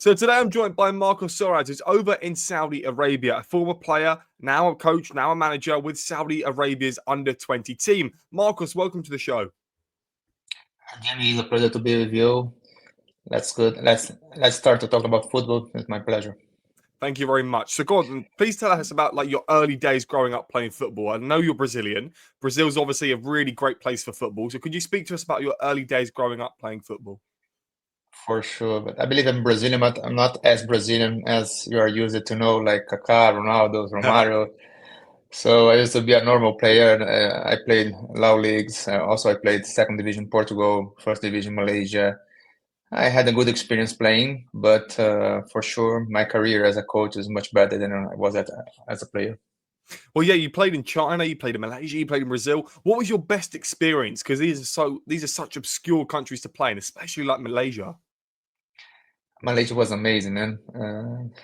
So today I'm joined by Marcos Soares, who's over in Saudi Arabia, a former player, now a coach, now a manager with Saudi Arabia's under-20 team. Marcos, welcome to the show. Jamie, it's a pleasure to be with you. That's good. Let's start to talk about football. It's my pleasure. Thank you very much. So, Gordon, please tell us about your early days growing up playing football. I know you're Brazilian. Brazil's obviously a really great place for football. So, could you speak to us about your early days growing up playing football? For sure. But I believe I'm Brazilian, but I'm not as Brazilian as you are used to know, like Kaká, Ronaldo, Romario. So I used to be a normal player. I played low leagues. Also, I played second division Portugal, first division Malaysia. I had a good experience playing, but for sure, my career as a coach is much better than I was as a player. Well, yeah, you played in China, you played in Malaysia, you played in Brazil. What was your best experience? Because these are such obscure countries to play in, especially like Malaysia. Malaysia was amazing, man.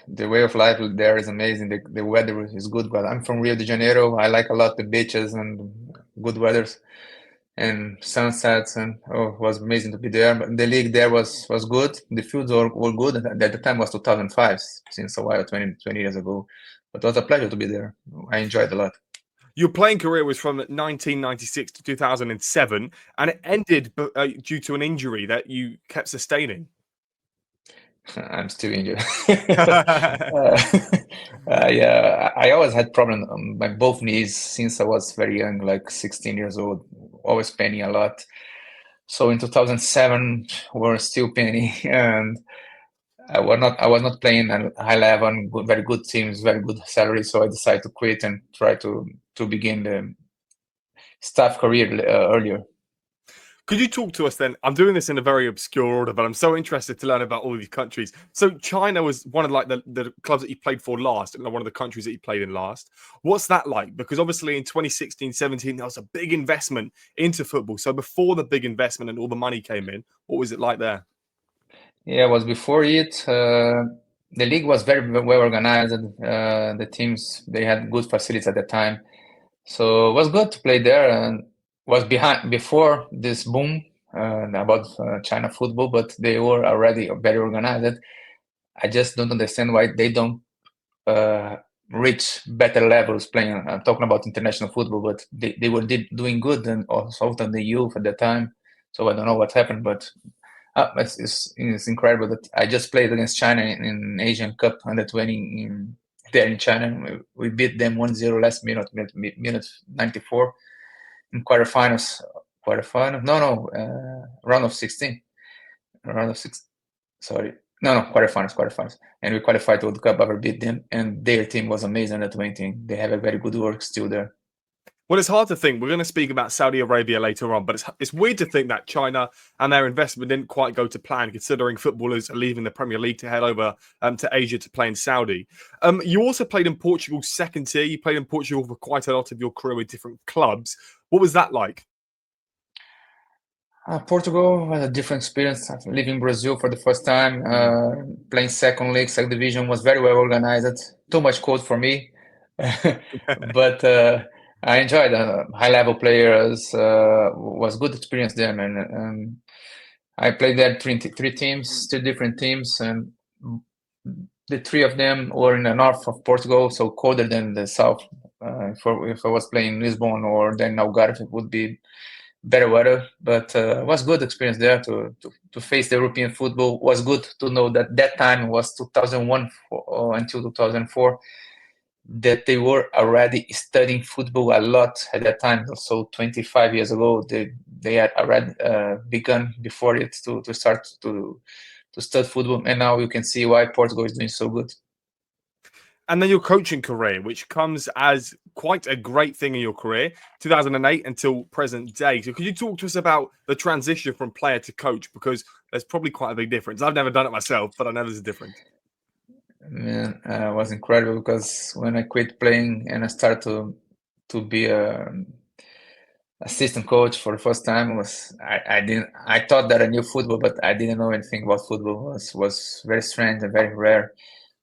The way of life there is amazing. The weather is good, but I'm from Rio de Janeiro. I like a lot the beaches and good weathers and sunsets, and it was amazing to be there. But the league there was good. The fields were good. At the time was 2005, since a while, 20 years ago. But it was a pleasure to be there. I enjoyed a lot. Your playing career was from 1996 to 2007, and it ended due to an injury that you kept sustaining. I'm still injured. Yeah, I always had problems on my both knees since I was very young, like 16 years old, always paining a lot. So in 2007, we're still paining, and I was not playing at high level on very good teams, very good salary. So I decided to quit and try to begin the staff career earlier. Could you talk to us then? I'm doing this in a very obscure order, but I'm so interested to learn about all these countries. So China was one of the clubs that you played for last, and one of the countries that you played in last. What's that like? Because obviously in 2016-17, there was a big investment into football. So before the big investment and all the money came in, what was it like there? Yeah, it was before it. The league was very well organized. The teams they had good facilities at the time, so it was good to play there. And was behind before this boom about China football, but they were already very organized. I just don't understand why they don't uh, reach better levels playing. I'm talking about international football, but they were doing good and also than the youth at the time. So I don't know what happened, but it's incredible that I just played against China in Asian Cup under 20 there in China. We beat them 1-0 last minute 94 in quarterfinals. Quarterfinal? No, round of 16. Round of six. Sorry. No, quarterfinals. And we qualified to World Cup, ever beat them. And their team was amazing under 20. They have a very good work still there. Well, it's hard to think. We're going to speak about Saudi Arabia later on, but it's weird to think that China and their investment didn't quite go to plan, considering footballers are leaving the Premier League to head over to Asia to play in Saudi. You also played in Portugal's second tier. You played in Portugal for quite a lot of your career with different clubs. What was that like? Portugal was a different experience. Living in Brazil for the first time, playing second league, second division was very well organized. Too much code for me, but I enjoyed high level players. Was good experience there, man. I played there three teams, two different teams, and the three of them were in the north of Portugal, so colder than the south. If I was playing Lisbon or then Algarve, it would be better weather, but it was good experience there to face the European football. Was good to know that time was 2001 until 2004, that they were already studying football a lot at that time. So 25 years ago, they had already begun before it to start to study football, and now you can see why Portugal is doing so good. And then your coaching career, which comes as quite a great thing in your career, 2008 until present day. So could you talk to us about the transition from player to coach? Because there's probably quite a big difference. I've never done it myself, but I know there's a difference. Man, it was incredible because when I quit playing and I started to be a assistant coach for the first time, I thought that I knew football, but I didn't know anything about football. Was very strange and very rare.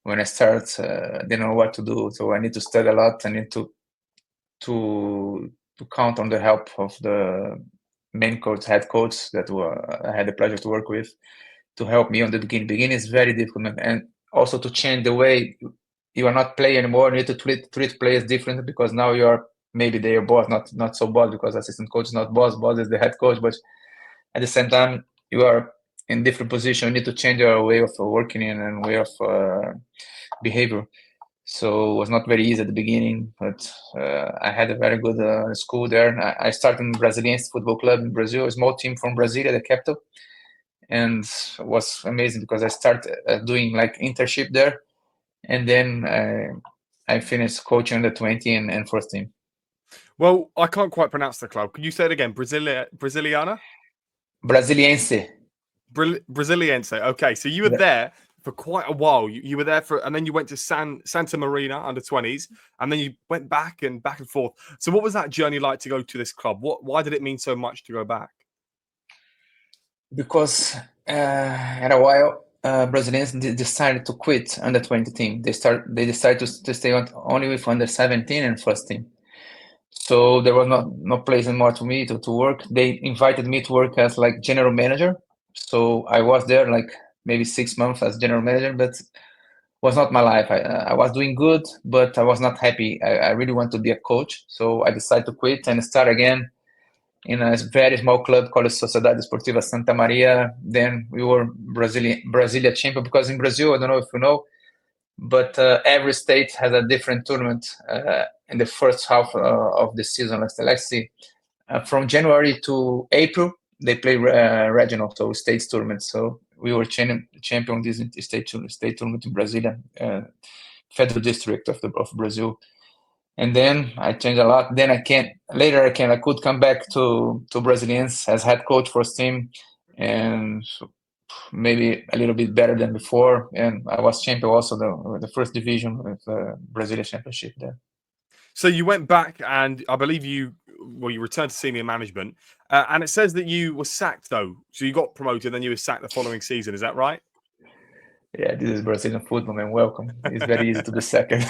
When I started, I didn't know what to do, so I need to study a lot. I need to count on the help of the main coach, head coach I had the pleasure to work with. help me on the beginning. Beginning is very difficult, and also to change the way you are not playing anymore. You need to treat players differently because now you are maybe their boss, not so boss because assistant coach is not boss. Boss is the head coach, but at the same time you are in different position. You need to change your way of working and way of behavior. So it was not very easy at the beginning, but I had a very good school there. I started in Brazilian Football Club in Brazil, a small team from Brasilia, the capital, and it was amazing because I started doing like internship there, and then I finished coaching under 20 and first team. Well, I can't quite pronounce the club. Could you say it again? Brasiliana? Brasiliense. Brasiliense. Okay, so you were there for quite a while. You were there and then you went to Santa Marina under 20s, and then you went back and forth. So what was that journey like to go to this club? Why did it mean so much to go back? Because at a while, Brazilians decided to quit under 20 team. They decided to stay only with under 17 and first team. So there was no place anymore to me to work. They invited me to work as like general manager. So I was there like maybe 6 months as general manager, but was not my life. I was doing good, but I was not happy. I really want to be a coach. So I decided to quit and start again in a very small club called Sociedade Esportiva Santa Maria. Then we were Brasilia champion, because in Brazil, I don't know if you know, but every state has a different tournament in the first half of the season. Let's see, from January to April, they play regional, so states tournament. So we were champion this state tournament in Brasilia, federal district of Brazil. And then I changed a lot. Then I could come back to Brazilians as head coach first team, and maybe a little bit better than before. And I was champion also the first division with the Brazilian championship there. So you went back, and I believe you returned to senior management, and it says that you were sacked though. So you got promoted, then you were sacked the following season. Is that right? Yeah, this is Brazilian football, man. Welcome. It's very easy to be second.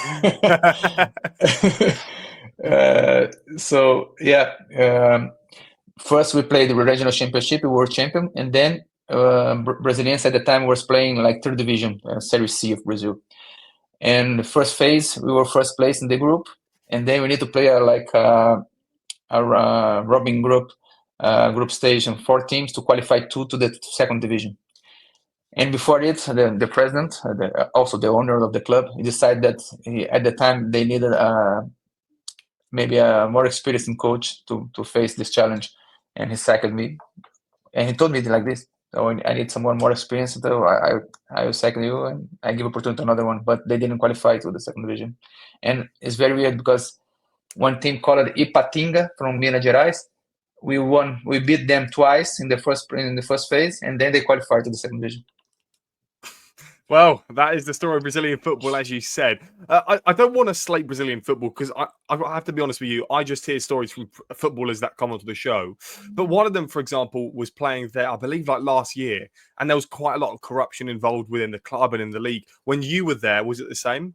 First we played the regional championship, we were champion, and then Brazilians at the time was playing like third division, Serie C of Brazil. And the first phase, we were first place in the group, and then we need to play a robbing group stage, and 4 teams to qualify 2 to the second division. And before it, the president, also the owner of the club, he decided that at the time they needed maybe a more experienced coach to face this challenge, and he sacked me. And he told me like this: "Oh, I need someone more experienced. So I will sack you, and I give opportunity to another one." But they didn't qualify to the second division, and it's very weird because one team called Ipatinga from Minas Gerais, we beat them twice in the first phase, and then they qualified to the second division. Well, that is the story of Brazilian football, as you said. I don't want to slate Brazilian football because I have to be honest with you. I just hear stories from footballers that come onto the show. But one of them, for example, was playing there, I believe, like last year. And there was quite a lot of corruption involved within the club and in the league. When you were there, was it the same?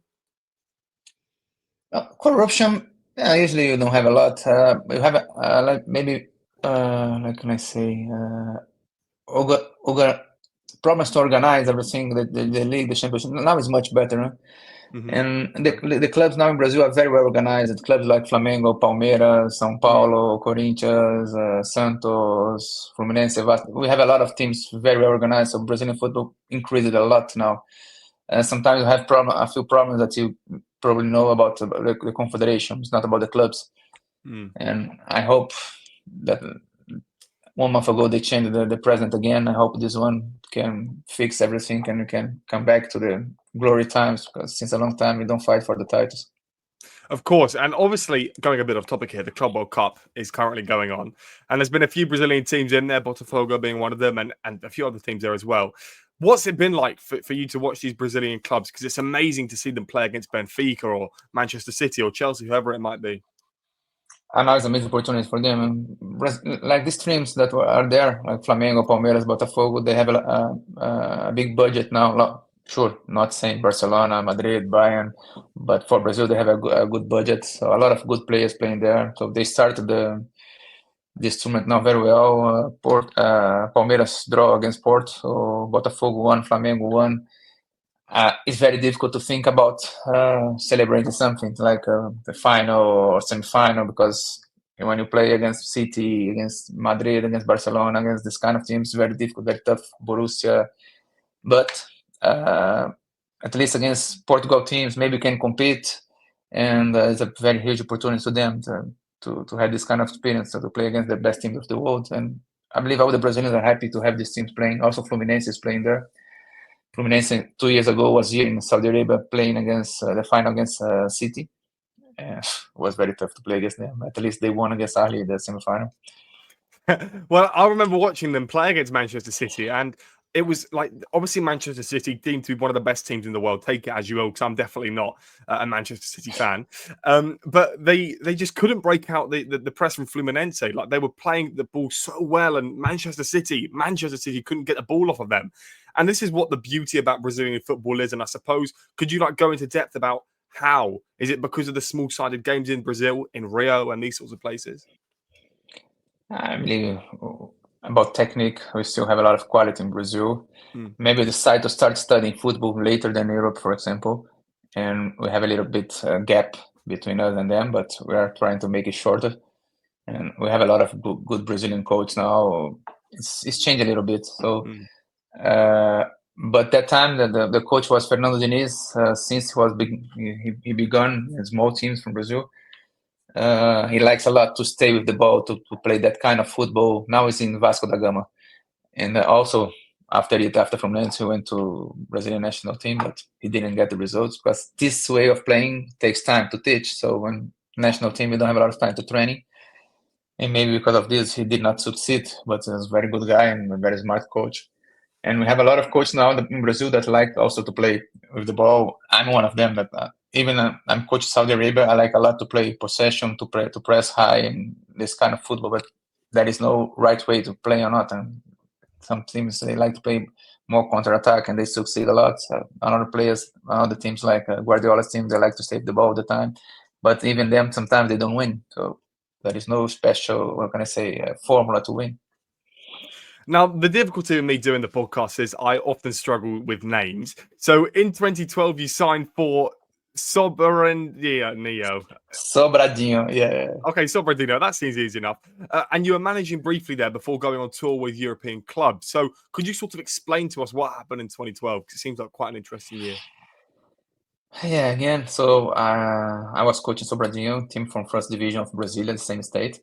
Corruption, usually you don't have a lot. You have like maybe, like can I say, promise to organize everything, the league, the championship. Now is much better. Huh? Mm-hmm. And the clubs now in Brazil are very well organized. Clubs like Flamengo, Palmeiras, São Paulo, Corinthians, Santos, Fluminense, we have a lot of teams very well organized. So Brazilian football increased a lot now. Sometimes you have a few problems that you probably know about the confederation. It's not about the clubs. And I hope that 1 month ago they changed the president again. I hope this one can fix everything and we can come back to the glory times, because since a long time we don't fight for the titles. Of course, and obviously, going a bit off topic here, the Club World Cup is currently going on, and there's been a few Brazilian teams in there, Botafogo being one of them, and a few other teams there as well. What's it been like for you to watch these Brazilian clubs? Because it's amazing to see them play against Benfica or Manchester City or Chelsea, whoever it might be. I know it's amazing opportunity for them. Like these teams that are there, like Flamengo, Palmeiras, Botafogo, they have a big budget now. Sure, not saying Barcelona, Madrid, Bayern, but for Brazil they have a good budget. So a lot of good players playing there. So they started this tournament not very well. Palmeiras draw against Porto, Botafogo won, Flamengo won. It's very difficult to think about celebrating something like the final or semi-final, because when you play against City, against Madrid, against Barcelona, against this kind of teams, it's very difficult, very tough. Borussia, but at least against Portugal teams, maybe you can compete, and it's a very huge opportunity to them to have this kind of experience, to play against the best teams of the world. And I believe all the Brazilians are happy to have these teams playing. Also, Fluminense is playing there. Fluminense 2 years ago was here in Saudi Arabia playing against the final against City. It was very tough to play against them. At least they won against Ahly the semi-final. Well, I remember watching them play against Manchester City, and it was like, obviously Manchester City deemed to be one of the best teams in the world. Take it as you will, because I'm definitely not a Manchester City fan. But they just couldn't break out the press from Fluminense. Like, they were playing the ball so well, and Manchester City couldn't get the ball off of them. And this is what the beauty about Brazilian football is. And I suppose, could you like go into depth about how? Is it because of the small-sided games in Brazil, in Rio, and these sorts of places? I believe about technique, we still have a lot of quality in Brazil. Maybe we decide to start studying football later than Europe, for example, and we have a little bit gap between us and them, but we are trying to make it shorter. And we have a lot of good Brazilian coaches now. It's changed a little bit. So, but that time the coach was Fernando Diniz. Since he began in small teams from Brazil. He likes a lot to stay with the ball, to play that kind of football. Now he's in Vasco da Gama. And also, after Fluminense, he went to Brazilian national team, but he didn't get the results, because this way of playing takes time to teach. So when national team, you don't have a lot of time to training. And maybe because of this, he did not succeed, but he's a very good guy and a very smart coach. And we have a lot of coaches now in Brazil that like also to play with the ball. I'm one of them. But even I'm coach Saudi Arabia. I like a lot to play possession, to press high, and this kind of football. But there is no right way to play or not. And some teams, they like to play more counter-attack, and they succeed a lot. So other teams like Guardiola's team, they like to save the ball all the time. But even them, sometimes they don't win. So there is no special, formula to win. Now, the difficulty with me doing the podcast is I often struggle with names. So in 2012, you signed for Sobradinho. Sobradinho, yeah. Okay, Sobradinho, that seems easy enough. And you were managing briefly there before going on tour with European clubs. So could you sort of explain to us what happened in 2012? Because it seems like quite an interesting year. Yeah, again, so I was coaching Sobradinho, team from first division of Brasilia, the same state.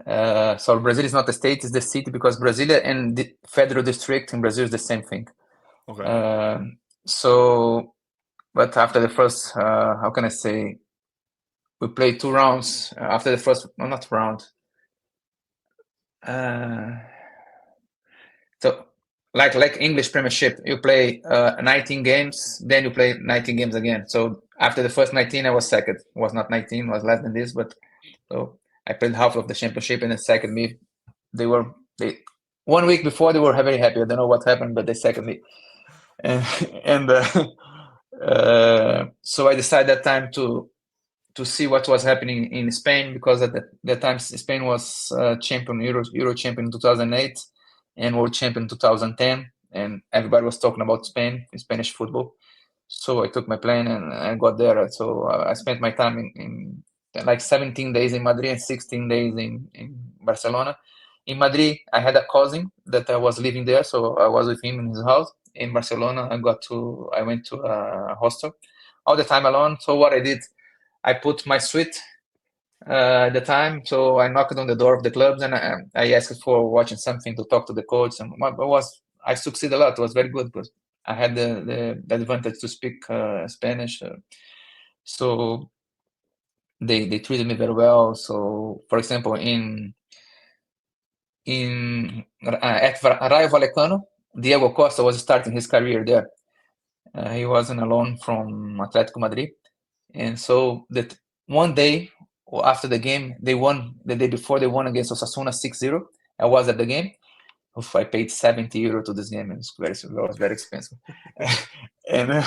So Brazil is not the state, it's the city, because Brasilia and the federal district in Brazil is the same thing. Okay. But after the first, we played 2 rounds. After the first, not round. So like English Premiership, you play 19 games, then you play 19 games again. So after the first 19, I was second. It was not 19, it was less than this, but so I played half of the championship, and then second me. They 1 week before, they were very happy. I don't know what happened, but they second me. So I decided that time to see what was happening in Spain, because at that time Spain was champion, Euro champion in 2008 and world champion in 2010, and everybody was talking about Spain, Spanish football. So I took my plane and I got there. So I spent my time in like 17 days in Madrid and 16 days in Barcelona. In Madrid, I had a cousin that I was living there, so I was with him in his house. In Barcelona, I went to a hostel, all the time alone. So what I did, I put my suite at the time. So I knocked on the door of the clubs, and I asked for watching something to talk to the coach. And I succeeded a lot. It was very good, because I had the advantage to speak Spanish. So they treated me very well. So, for example, at Rayo Vallecano, Diego Costa was starting his career there. He wasn't alone from Atletico Madrid. And so that one day after the game, they won. The day before, they won against Osasuna 6-0. I was at the game. I paid 70 euro to this game. It was very expensive. And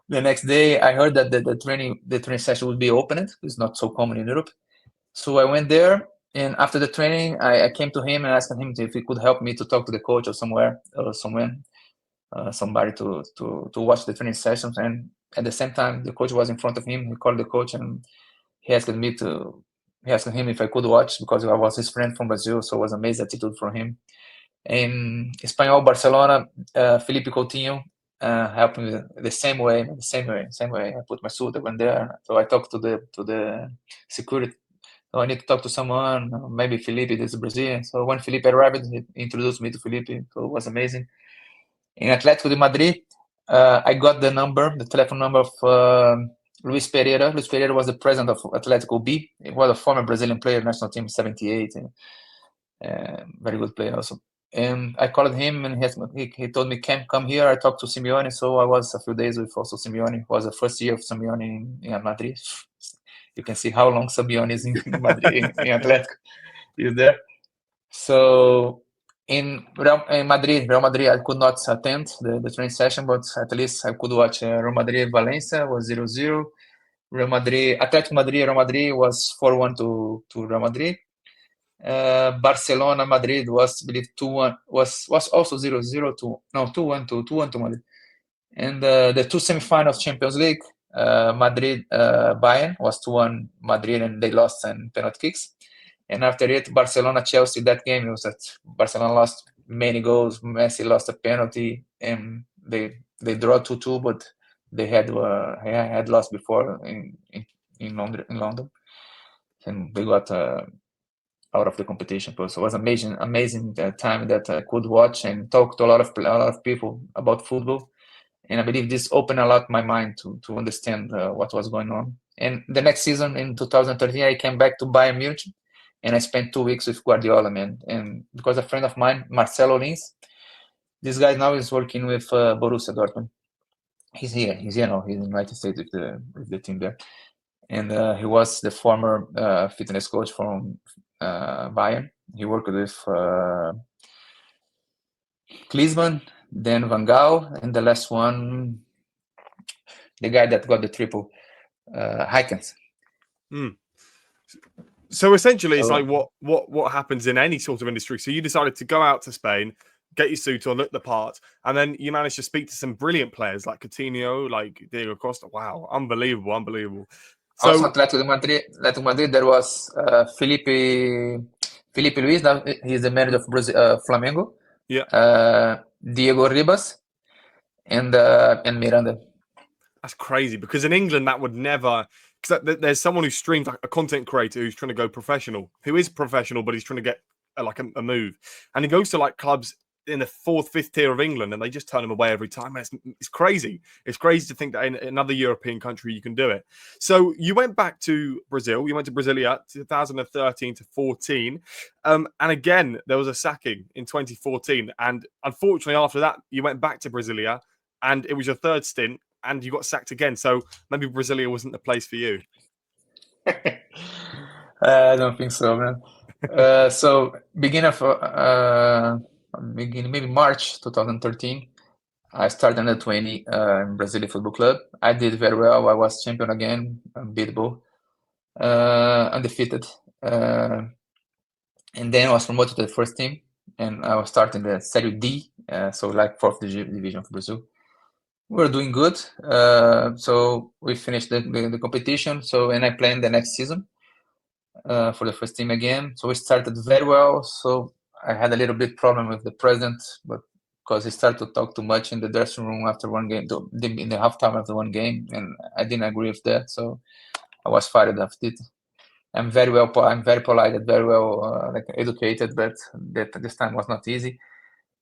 the next day, I heard that the training session would be opened. It's not so common in Europe. So I went there, And after the training, I came to him and asked him if he could help me to talk to the coach or someone, somebody to watch the training sessions. And at the same time, the coach was in front of him. He called the coach and he asked him if I could watch because I was his friend from Brazil. So it was amazing attitude from him. In Espanol, Barcelona, Felipe Coutinho helped me the same way. I put my suit, I went there. So I talked to the security. So I need to talk to someone, maybe Felipe, this is Brazilian. So when Felipe arrived, he introduced me to Felipe. So it was amazing. In Atlético de Madrid, I got the telephone number of Luis Pereira. Luis Pereira was the president of Atlético B. He was a former Brazilian player, national team 78. Very good player also. And I called him and he told me, come here. I talked to Simeone. So I was a few days with also Simeone. It was the first year of Simeone in Madrid. You can see how long Simeone is in Madrid, in Atletico. He's there. So in Real Madrid, I could not attend the training session, but at least I could watch Real Madrid Valencia was 0-0. Atletico Madrid, Real Madrid was 4-1 to Real Madrid. Barcelona Madrid was, I believe, 2-1, was also 0-0 to 2-1 to Madrid. And the two semifinals Champions League, Madrid Bayern was 2-1 Madrid, and they lost in penalty kicks. And after it, Barcelona Chelsea, that game, it was that Barcelona lost many goals. Messi lost a penalty, and they draw 2-2, but they had lost before in London, and they got out of the competition. So it was amazing time that I could watch and talk to a lot of people about football. And I believe this opened a lot my mind to understand what was going on. And the next season in 2013, I came back to Bayern Munich, and I spent 2 weeks with Guardiola, man. And because a friend of mine, Marcelo Lins, this guy now is working with Borussia Dortmund. He's here now. He's in the United States with the team there. And he was the former fitness coach from Bayern. He worked with Klinsmann, then Van Gaal, and the last one, the guy that got the triple, Heikens. So essentially, it's like what happens in any sort of industry. So you decided to go out to Spain, get your suit on, look the part, and then you managed to speak to some brilliant players like Coutinho, like Diego Costa. Wow, unbelievable. So also Atletico de Madrid, there was Felipe Luis. Now he's the manager of Flamengo. Yeah. Diego Ribas and Miranda. That's crazy, because in England that would never. Because there's someone who streams, like a content creator who's trying to go professional, who is professional, but he's trying to get a move, and he goes to like clubs in the 4th, 5th tier of England, and they just turn him away every time. It's crazy. It's crazy to think that in another European country you can do it. So you went back to Brazil. You went to Brasilia 2013 to 14, and again there was a sacking in 2014, and unfortunately after that you went back to Brasilia, and it was your 3rd stint, and you got sacked again. So maybe Brasilia wasn't the place for you. I don't think so, man. So beginning maybe March 2013, I started under 20 in Brazilian Football Club. I did very well. I was champion again, unbeatable, undefeated. And then I was promoted to the first team, and I was starting the Serie D, so like 4th division of Brazil. We were doing good. So we finished the competition. So, and I planned the next season for the first team again. So we started very well. So I had a little bit problem with the president, but because he started to talk too much in the dressing room after one game, in the halftime after one game, and I didn't agree with that. So I was fired after it. I'm very polite and very well educated, but that this time was not easy.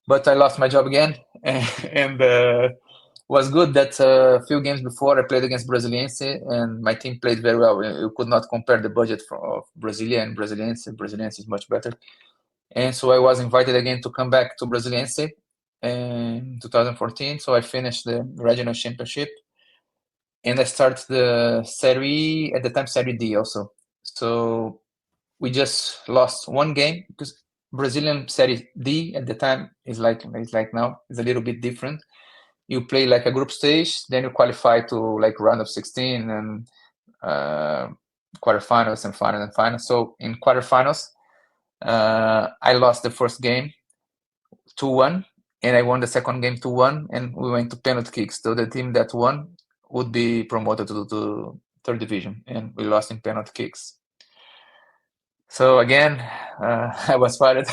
But I lost my job again, and was good that a few games before I played against Brasiliense, and my team played very well. You could not compare the budget of Brasilia and Brasiliense. Brasiliense is much better. And so I was invited again to come back to Brasiliense in 2014. So I finished the regional championship, and I started the Serie, at the time Serie D also. So we just lost one game, because Brazilian Serie D at the time is like now, it's a little bit different. You play like a group stage, then you qualify to like round of 16 and quarterfinals and finals. So in quarterfinals, I lost the first game 2-1, and I won the second game 2-1, and we went to penalty kicks. So the team that won would be promoted to third division, and we lost in penalty kicks. So again, I was fired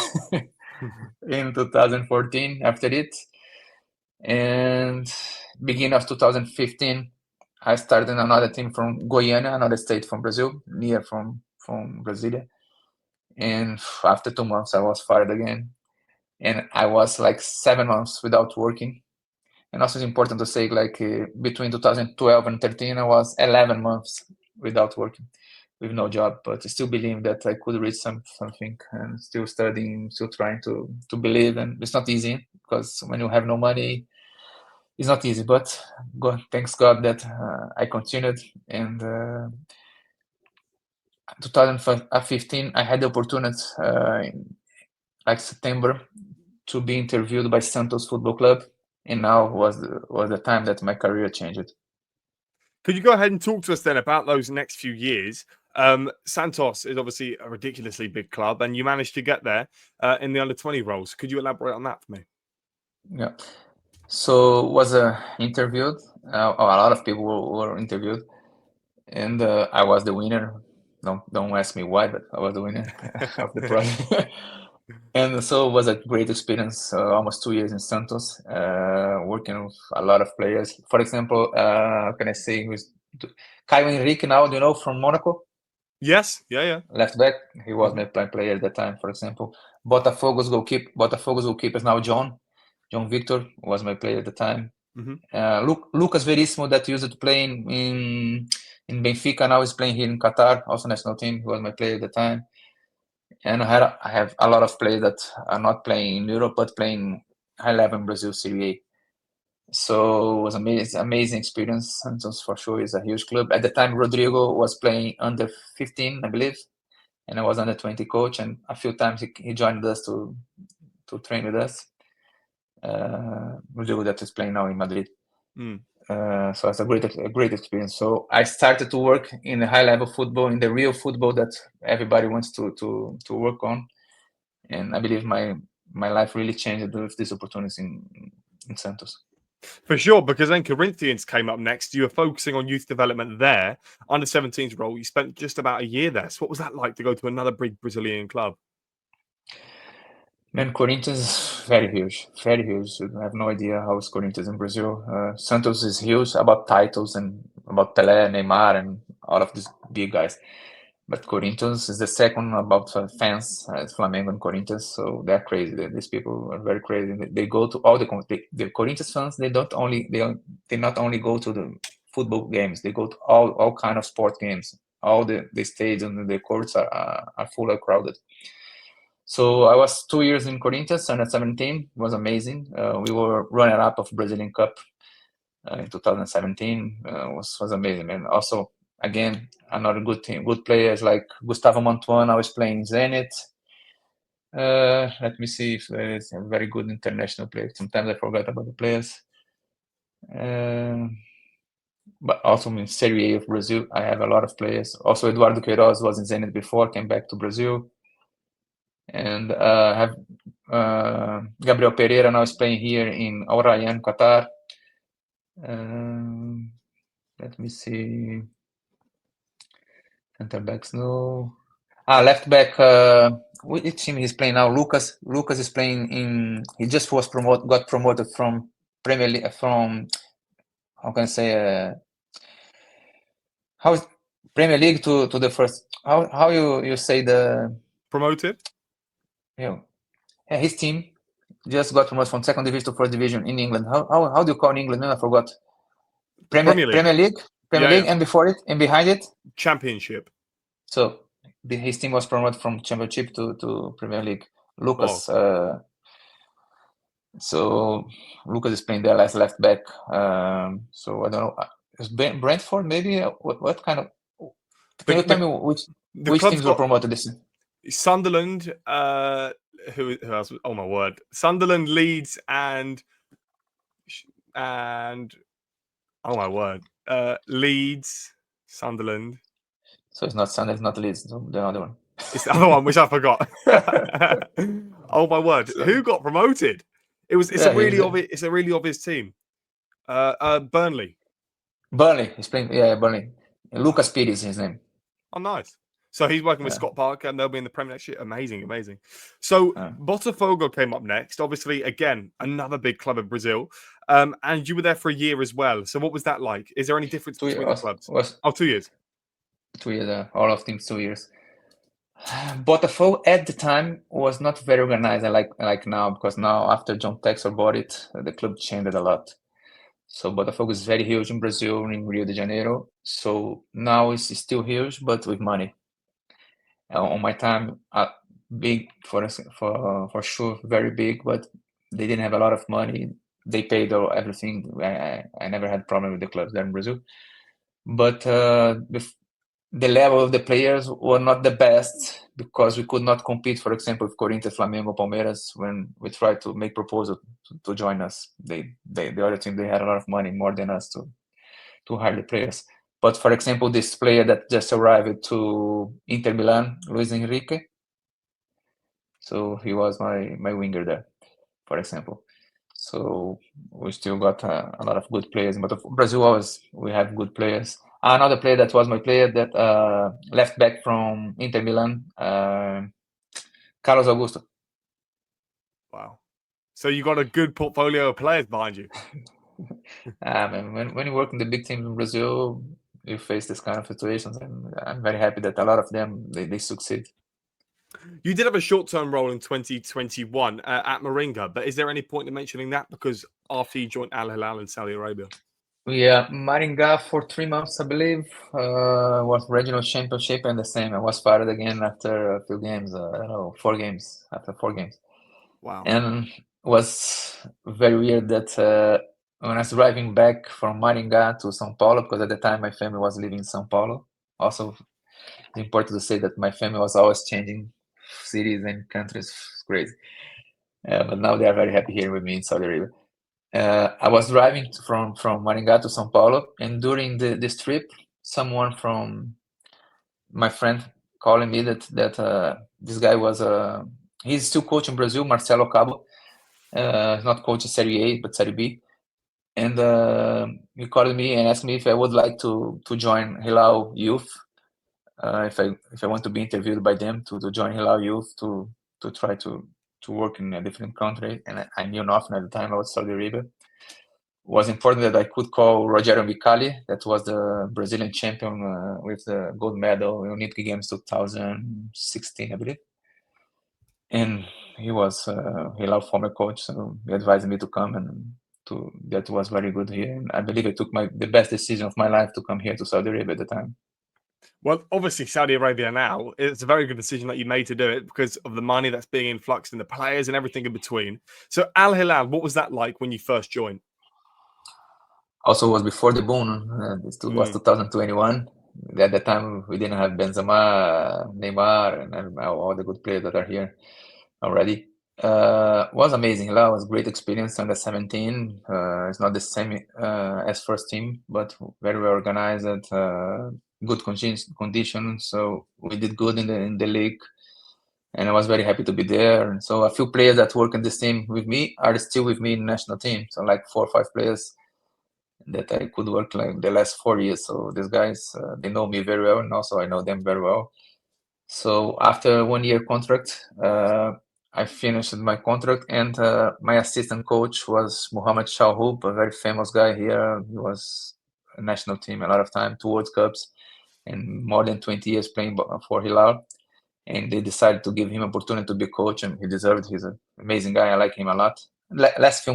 in 2014 after it, and beginning of 2015, I started in another team from Goiânia, another state from Brazil, near from Brasilia. And after 2 months, I was fired again, and I was like 7 months without working. And also, it's important to say, like between 2012 and 13, I was 11 months without working, with no job. But I still believe that I could reach something, and still studying, still trying to believe. And it's not easy, because when you have no money, it's not easy. But thanks God that I continued. And 2015, I had the opportunity in like September to be interviewed by Santos Football Club, and now was the time that my career changed. Could you go ahead and talk to us then about those next few years? Santos is obviously a ridiculously big club, and you managed to get there in the under-20 roles. Could you elaborate on that for me? Yeah. So was interviewed. A lot of people were interviewed, and I was the winner. Don't ask me why, but I was the winner of the project. And so it was a great experience. Almost 2 years in Santos, working with a lot of players. For example, how can I say, with Caio Henrique now, do you know, from Monaco? Yes, yeah. Left back. He was my player at that time, for example. Botafogo's goalkeeper is now John Victor was my player at the time. Lucas Verissimo, that used to play in Benfica, now is playing here in Qatar, also national team. He was my player at the time. And I have a lot of players that are not playing in Europe, but playing high level in Brazil Serie A. So it was amazing experience. Santos for sure is a huge club. At the time, Rodrigo was playing under 15, I believe, and I was under 20 coach. And a few times he joined us to train with us. Rodrigo that is playing now in Madrid. So it's a great experience. So I started to work in the high level football, in the real football that everybody wants to work on, and I believe my life really changed with this opportunity in Santos. For sure, because then Corinthians came up next. You were focusing on youth development there, under 17s role. You spent just about a year there. So what was that like to go to another big Brazilian club? Man, Corinthians is very huge, very huge. I have no idea how is Corinthians in Brazil. Santos is huge about titles and about Pelé, Neymar, and all of these big guys. But Corinthians is the second about fans, Flamengo and Corinthians. So they're crazy. These people are very crazy. They go to all the Corinthians fans. They not only go to the football games. They go to all kind of sport games. All the stadiums and the courts are full crowded. So I was 2 years in Corinthians under 17. It was amazing. We were runner up of Brazilian Cup in 2017. Was amazing, man. Also, again, another good team, good players like Gustavo Mantuan. I was playing Zenit. Let me see if there is a very good international player. Sometimes I forget about the players. But also in Serie A of Brazil, I have a lot of players. Also, Eduardo Queiroz was in Zenit before, came back to Brazil. And have Gabriel Pereira now is playing here in Al Rayyan, Qatar. Let me see. Center backs, no. Left back. Which team he's playing now? Lucas. Lucas is playing in. He just got promoted from Premier League. From, how can I say? How is Premier League to the first? How you say the promoted? Yeah, his team just got promoted from second division to first division in England. How do you call in England? No, I forgot. Premier League, and before it and behind it, Championship. So his team was promoted from Championship to Premier League. Lucas. So Lucas is playing there as left back. So I don't know. Is Brentford maybe? What kind of? Can you tell me which teams were promoted this season? Sunderland. Who else? Oh my word! Sunderland, Leeds, and oh my word! Leeds, Sunderland. So it's not Sunderland, it's not Leeds. The other one. It's the other one, which I forgot. Oh my word! Who got promoted? It's a Yeah, really obvious. It's a really obvious team. Burnley. Burnley. He's playing. Yeah, Burnley. Wow. Lucas Pires is his name. Oh, nice. So he's working with Yeah. Scott Parker, and they'll be in the Premier next year. Amazing, amazing. So Botafogo came up next. Obviously, again, another big club in Brazil. And you were there for a year as well. So what was that like? Is there any difference 2 years between the clubs? was Oh, 2 years. 2 years. All of teams 2 years. Botafogo at the time was not very organized like now, because now after John Textor bought it, the club changed a lot. So Botafogo is very huge in Brazil, in Rio de Janeiro. So now it's still huge, but with money. On my time, big for sure, very big, but they didn't have a lot of money. They paid everything. I never had problem with the clubs there in Brazil, but the level of the players were not the best, because we could not compete, for example, with Corinthians, Flamengo, Palmeiras, when we tried to make proposal to join us. The other team, they had a lot of money, more than us, to hire the players. But for example, this player that just arrived to Inter Milan, Luis Enrique, so he was my winger there, for example. So we still got a lot of good players. But Brazil always, we have good players. Another player that was my player, that left back from Inter Milan, Carlos Augusto. Wow. So you got a good portfolio of players behind you. When you work in the big teams in Brazil, you face this kind of situations, and I'm very happy that a lot of them, they succeed. You did have a short-term role in 2021 at Moringa, but is there any point in mentioning that? Because after you joined Al Hilal in Saudi Arabia. Yeah, Maringá for 3 months, I believe, was regional championship, and the same. I was fired again after a few games. I don't know, 4 games, after 4 games. Wow. And was very weird that when I was driving back from Maringá to São Paulo, because at the time my family was living in São Paulo. Also, it's important to say that my family was always changing cities and countries. It's crazy. But now they are very happy here with me in Saudi Arabia. I was driving from Maringá to São Paulo, and during this trip, someone from my friend calling me that this guy was he's still coaching Brazil, Marcelo Cabo, not coaching Serie A but Serie B, and he called me and asked me if I would like to join Hilal Youth, if I want to be interviewed by them to join Hilal Youth to try to work in a different country, and I knew nothing at the time about Saudi Arabia. Was important that I could call Rogério Micali, that was the Brazilian champion with the gold medal in Olympic Games 2016, I believe. And he was Hilal former coach, so he advised me to come, and that was very good here. And I believe I took the best decision of my life to come here to Saudi Arabia at the time. Well, obviously, Saudi Arabia now, it's a very good decision that you made to do it because of the money that's being influxed in the players and everything in between. So, Al Hilal, what was that like when you first joined? Also, was before the boom. This was 2021. At that time, we didn't have Benzema, Neymar, and all the good players that are here already. Was amazing. Hilal was great experience under 17. It's not the same as first team, but very well organized. Good conditions. So we did good in the league, and I was very happy to be there. And so a few players that work in this team with me are still with me in national team. So like 4 or 5 players that I could work like the last 4 years. So these guys, they know me very well, and also I know them very well. So after 1 year contract, I finished my contract, and my assistant coach was Mohamed Shahub, a very famous guy here. He was a national team a lot of time, 2 World Cups, and more than 20 years playing for Hilal. And they decided to give him opportunity to be coach, and he deserved. He's an amazing guy. I like him a lot. Last few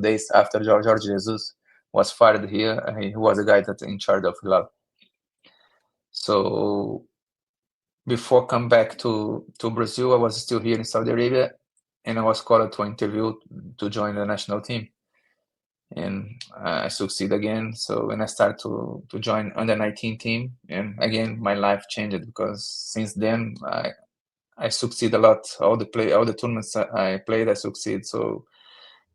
days after Jorge Jesus was fired here, he was the guy that in charge of Hilal. So before come back to Brazil, I was still here in Saudi Arabia, and I was called to interview to join the national team, and I succeed again. So when I start to join under 19 team, and again my life changed, because since then I succeed a lot. All the tournaments I played, I succeed. So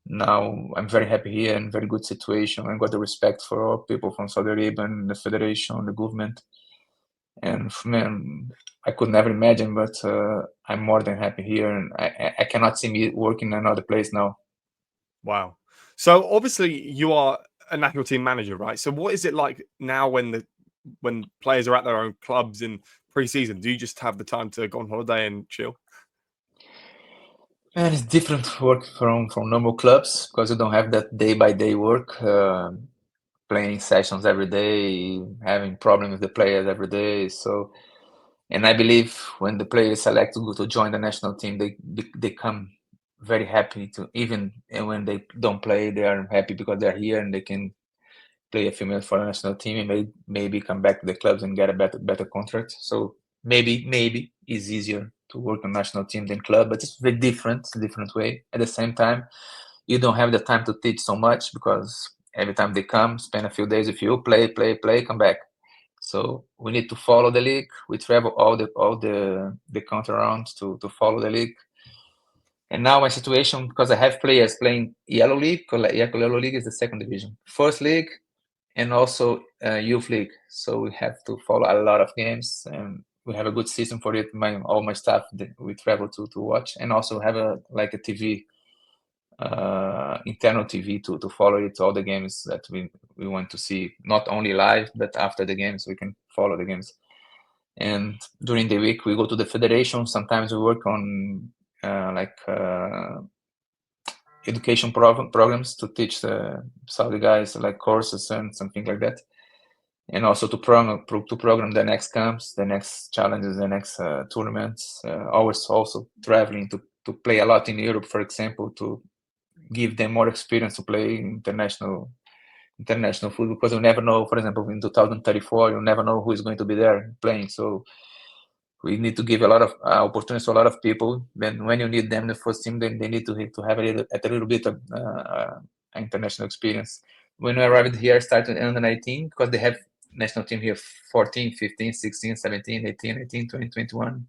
now I'm very happy here, and very good situation. I got the respect for all people from Saudi Arabia and the federation, the government. And man, I could never imagine, but I'm more than happy here, and I cannot see me working in another place now. Wow. So obviously you are a national team manager, right? So what is it like now when players are at their own clubs in pre-season? Do you just have the time to go on holiday and chill? And it's different work from normal clubs because you don't have that day by day work, playing sessions every day, having problems with the players every day. So, and I believe when the players select to go to join the national team, they come very happy to, even and when they don't play, they are happy because they're here and they can play a few minutes for the national team and maybe come back to the clubs and get a better contract. So maybe it's easier to work on national team than club, but it's very different, different way. At the same time, you don't have the time to teach so much because every time they come, spend a few days with you, play, come back. So we need to follow the league. We travel all the country around to follow the league. And now my situation, because I have players playing Yellow League, because Yellow League is the second division. First league, and also youth league. So we have to follow a lot of games, and we have a good system for it. All my staff we travel to watch, and also have a TV, internal TV to follow it, all the games that we want to see, not only live but after the games we can follow the games. And during the week we go to the federation. Sometimes we work on education programs to teach the Saudi guys, like courses and something like that, and also to program the next camps, the next challenges, the next tournaments. Always also traveling to play a lot in Europe, for example, to give them more experience to play international football, because you never know. For example, in 2034, you never know who is going to be there playing. So we need to give a lot of opportunities to a lot of people. Then when you need them in the first team, then they need to have a little bit of international experience. When I arrived here, I started under 19 because they have national team here 14, 15, 16, 17, 18, 19, 20, 21.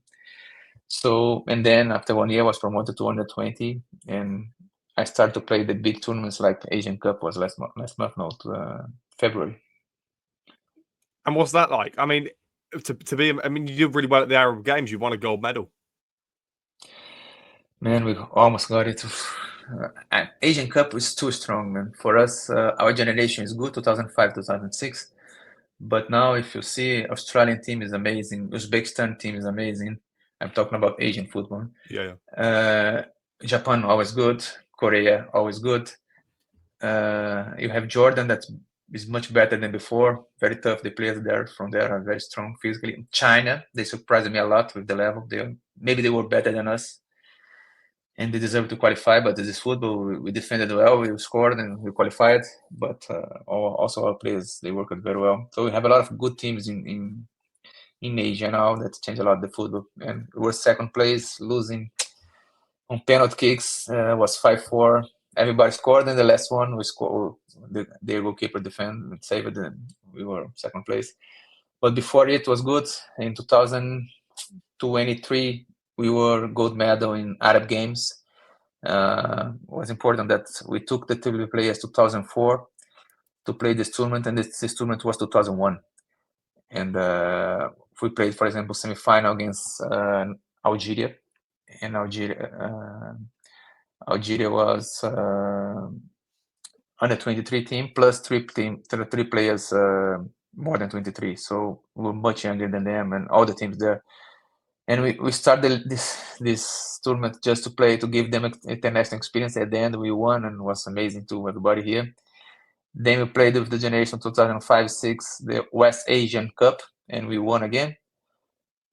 So, and then after 1 year, I was promoted to under 20, and I started to play the big tournaments like Asian Cup was last month, no, February. And what's that like? I mean, to be, I mean, you did really well at the Arab Games. You won a gold medal. Man, we almost got it. Asian Cup is too strong, man. For us, our generation is good, 2005, 2006. But now, if you see, Australian team is amazing. Uzbekistan team is amazing. I'm talking about Asian football. Yeah. Japan, always good. Korea, always good. You have Jordan that is much better than before. Very tough. The players from there are very strong physically. China, they surprised me a lot with the level. Maybe they were better than us, and they deserve to qualify. But this is football. We defended well, we scored, and we qualified. But also our players, they worked very well. So we have a lot of good teams in Asia now that change a lot the football. And we were second place, losing on penalty kicks. Was 5-4. Everybody scored, and the last one we scored. Their goalkeeper defended and saved it. We were second place. But before it was good. In 2023, we were gold medal in Arab Games. It was important that we took the TV players 2004 to play this tournament, and this tournament was 2001. And we played, for example, semi-final against Algeria, and Algeria was under 23 team plus three players more than 23, so we were much younger than them and all the teams there. And we started this tournament just to play, to give them international experience. At the end, we won, and it was amazing to everybody here. Then we played with the generation 2005-6, the West Asian Cup, and we won again.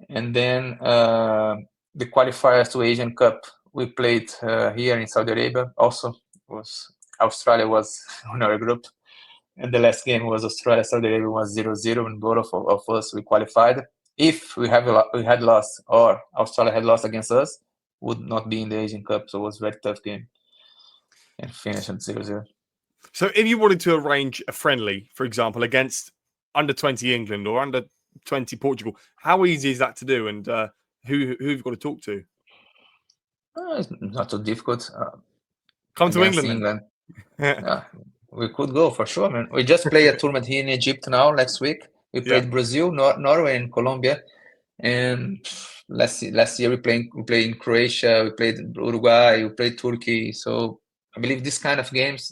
And then the qualifiers to Asian Cup, we played here in Saudi Arabia. Also, Australia was on our group, and the last game was Australia-Saudi Arabia, was 0-0, and both of us we qualified. If we had lost, or Australia had lost against us, would not be in the Asian Cup. So it was a very tough game, and finished at 0-0. So if you wanted to arrange a friendly, for example, against under 20 England or under 20 Portugal, how easy is that to do? And who have you got to talk to? It's not so difficult. Come to England. We could go for sure, man. We just play a tournament here in Egypt now next week We played Brazil, Norway, and Colombia. And last year we played in Croatia, we played Uruguay, we played Turkey. So I believe this kind of games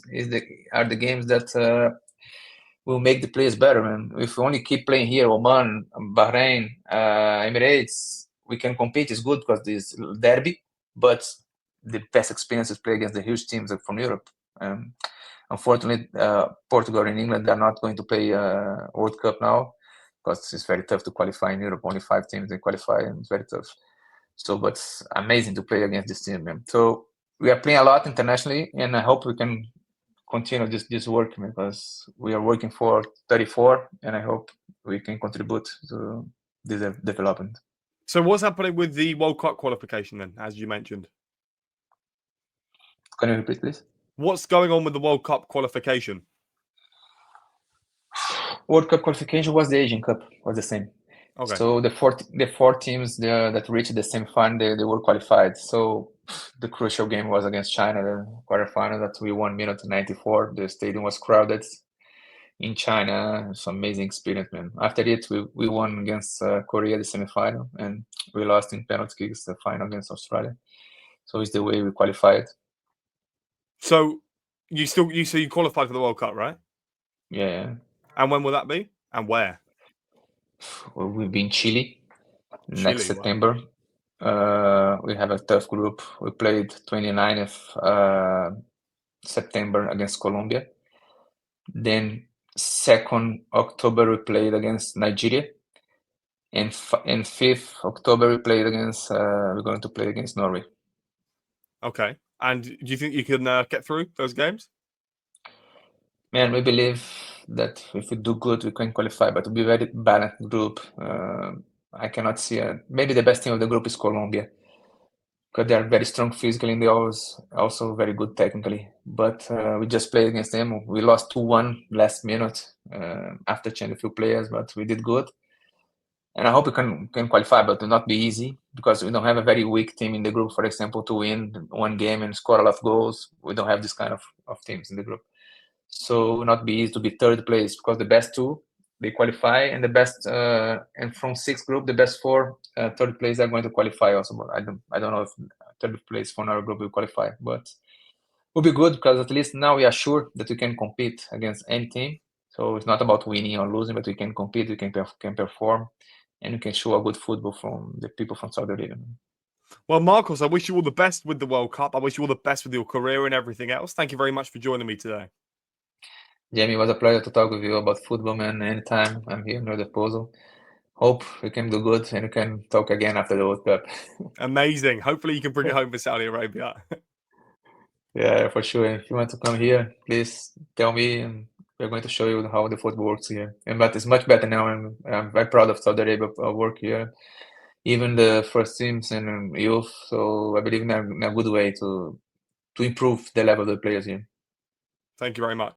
are the games that will make the players better. And if we only keep playing here, Oman, Bahrain, Emirates, we can compete. It's good because this derby, but the best experience is play against the huge teams from Europe. Unfortunately, Portugal and England are not going to play World Cup now because it's very tough to qualify in Europe. Only 5 teams they qualify, and it's very tough. So, but it's amazing to play against this team, man. So we are playing a lot internationally, and I hope we can continue this work, because we are working for 34, and I hope we can contribute to this development. So what's happening with the World Cup qualification then, as you mentioned? Can you repeat, please? What's going on with the World Cup qualification? World Cup qualification was the Asian Cup, was the same. Okay. So the four teams that reached the semi-final, they were qualified. So the crucial game was against China, the quarterfinal that we won minute 94. The stadium was crowded in China. It's an amazing experience, man. After it, we won against Korea, the semi-final, and we lost in penalty kicks the final against Australia. So it's the way we qualified. So you qualified for the World Cup, right? Yeah. And when will that be? And where? We'll be in Chile next Chile, September. Wow. We have a tough group. We played 29th September against Colombia. Then 2nd October we played against Nigeria. And 5th October we played against. We're going to play against Norway. Okay. And do you think you can get through those games? Man, we believe that if we do good, we can qualify, but it'll be a very balanced group. I cannot see maybe the best team of the group is Colombia, because they are very strong physically and they also very good technically. But we just played against them. We lost 2-1 last minute after changing a few players, but we did good. And I hope we can qualify, but it will not be easy because we don't have a very weak team in the group, for example, to win one game and score a lot of goals. We don't have this kind of teams in the group. So it will not be easy to be 3rd place, because the best 2 they qualify, and the best and from 6th group the best 4 3rd place are going to qualify also. But I don't know if 3rd place from our group will qualify, but will be good because at least now we are sure that we can compete against any team. So it's not about winning or losing, but we can compete, we can perform, and we can show a good football from the people from Saudi Arabia. Well, Marcos, I wish you all the best with the World Cup. I wish you all the best with your career and everything else. Thank you very much for joining me today. Jamie, it was a pleasure to talk with you about football, man. Anytime, I'm here, no disposal. Hope we can do good and we can talk again after the World Cup. Amazing. Hopefully you can bring it home for Saudi Arabia. Yeah, for sure. If you want to come here, please tell me, and we're going to show you how the football works here. But it's much better now, and I'm very proud of Saudi Arabia work here, even the first teams and youth. So I believe in a good way to improve the level of the players here. Thank you very much.